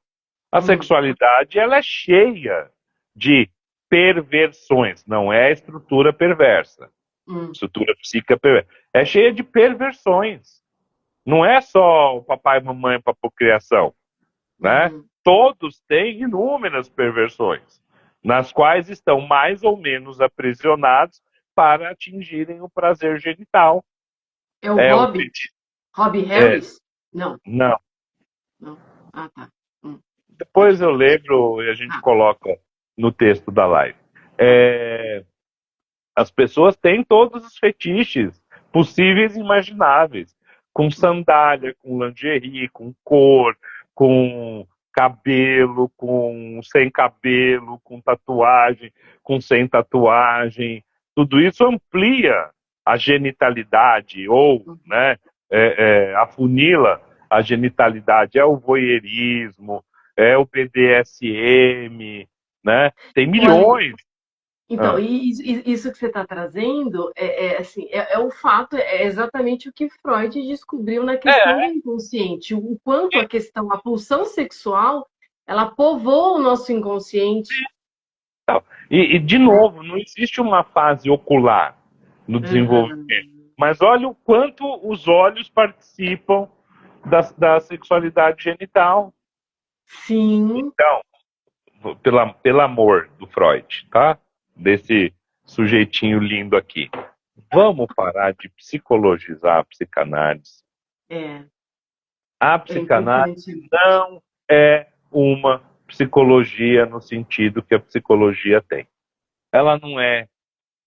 A sexualidade, ela é cheia de perversões, não é estrutura perversa. Estrutura psíquica perversa. É cheia de perversões. Não é só o papai e mamãe para procriação, né? Todos têm inúmeras perversões, nas quais estão mais ou menos aprisionados para atingirem o prazer genital. É o Robbie? Robbie Harris? Não. Não. Ah, tá. Depois eu lembro e a gente coloca no texto da live. As pessoas têm todos os fetiches possíveis e imagináveis. Com sandália, com lingerie, com cor, com cabelo, com sem cabelo, com tatuagem, com sem tatuagem. Tudo isso amplia a genitalidade ou, né, afunila a genitalidade. É o voyeurismo, é o BDSM, né? Tem milhões. Então, isso que você está trazendo assim, o fato, é exatamente o que Freud descobriu na questão do inconsciente. O quanto a pulsão sexual, ela povoa o nosso inconsciente. E de novo, não existe uma fase ocular no desenvolvimento. Mas olha o quanto os olhos participam da sexualidade genital. Sim. Então, pelo amor do Freud, tá? Desse sujeitinho lindo aqui. Vamos parar de psicologizar a psicanálise. A psicanálise não é uma psicologia no sentido que a psicologia tem. Ela não é.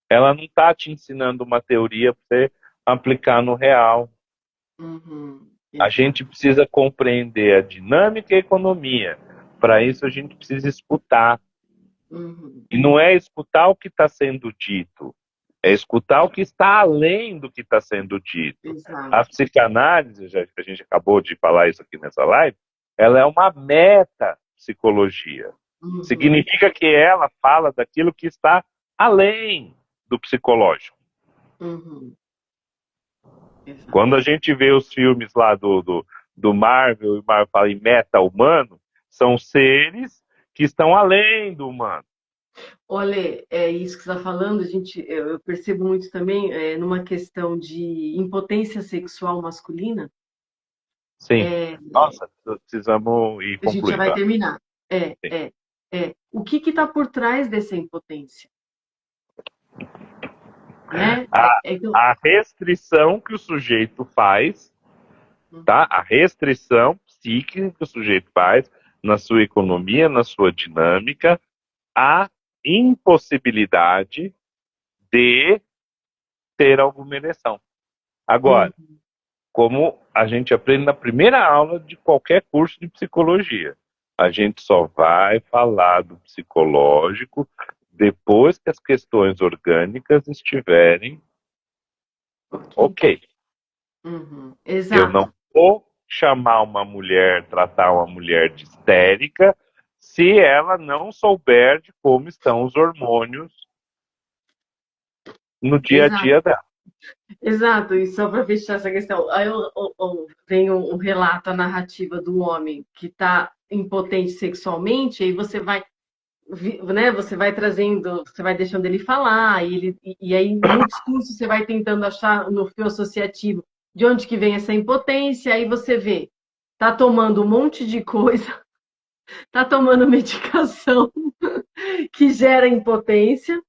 Ela não está te ensinando uma teoria para você aplicar no real. A gente precisa compreender a dinâmica e a economia. Para isso, a gente precisa escutar. E não é escutar o que está sendo dito, é escutar o que está além do que está sendo dito. Exato. A psicanálise, a gente acabou de falar isso aqui nessa live, ela é uma metapsicologia. Significa que ela fala daquilo que está além do psicológico. Quando a gente vê os filmes lá do Marvel, e o Marvel fala em meta-humano, são seres que estão além do humano. Olha, é isso que você está falando, eu percebo muito também numa questão de impotência sexual masculina. Sim. Nossa, precisamos ir concluir. A gente já vai terminar. O que está por trás dessa impotência? Né? A restrição que o sujeito faz, tá? A restrição psíquica que o sujeito faz na sua economia, na sua dinâmica, a impossibilidade de ter alguma ereção. Agora, como a gente aprende na primeira aula de qualquer curso de psicologia, a gente só vai falar do psicológico depois que as questões orgânicas estiverem ok. Exato. Eu não vou chamar uma mulher, tratar uma mulher de histérica, se ela não souber de como estão os hormônios no dia a dia dela. Exato, e só para fechar essa questão, aí vem um relato, a narrativa do homem que está impotente sexualmente, aí você vai, né, você vai trazendo, você vai deixando ele falar, e aí no discurso você vai tentando achar no fio associativo de onde que vem essa impotência, aí você vê, tá tomando um monte de coisa, tá tomando medicação que gera impotência,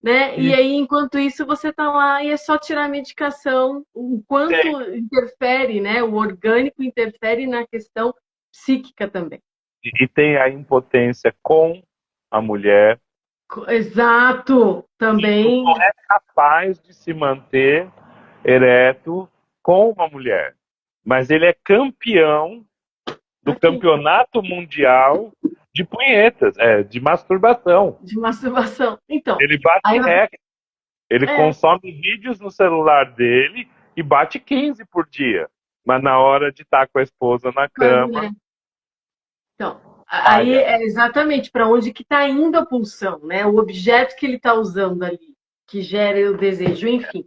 né? E aí, enquanto isso, você tá lá e é só tirar a medicação, o quanto interfere, né? O orgânico interfere na questão psíquica também. E tem a impotência com a mulher. Exato, também. Não é capaz de se manter ereto com uma mulher. Mas ele é campeão do campeonato mundial de punhetas, de masturbação. De masturbação. Então. Ele bate recorde. Ele consome vídeos no celular dele e bate 15 por dia. mas na hora de estar com a esposa na cama, né? Então, aí falha. é exatamente para onde que está indo a pulsão, né? O objeto que ele está usando ali, que gera o desejo, enfim.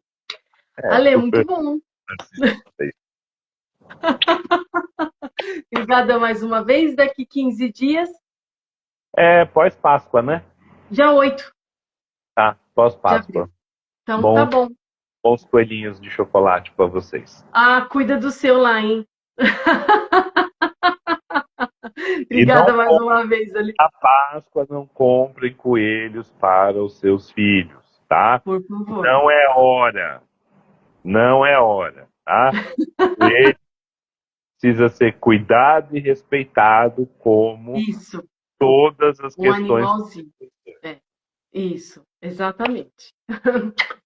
Ale, muito Super bom. narcisista. Obrigada mais uma vez. Daqui 15 dias, Pós-Páscoa, né? dia 8 Tá, de abril. pós-Páscoa. Então, tá Bom, bom. bons coelhinhos de chocolate para vocês. Ah, cuida do seu lá, hein? E não Obrigada mais uma vez, Ale. na Páscoa não comprem coelhos para os seus filhos, tá? Por favor. Não é hora. Não é hora, tá? Coelho precisa ser cuidado e respeitado como Isso, todas as um questões. animalzinho. É, isso, exatamente.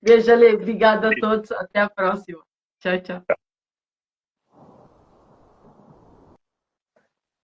Beijo, Ale. Obrigada a todos. Até a próxima. Tchau, tchau.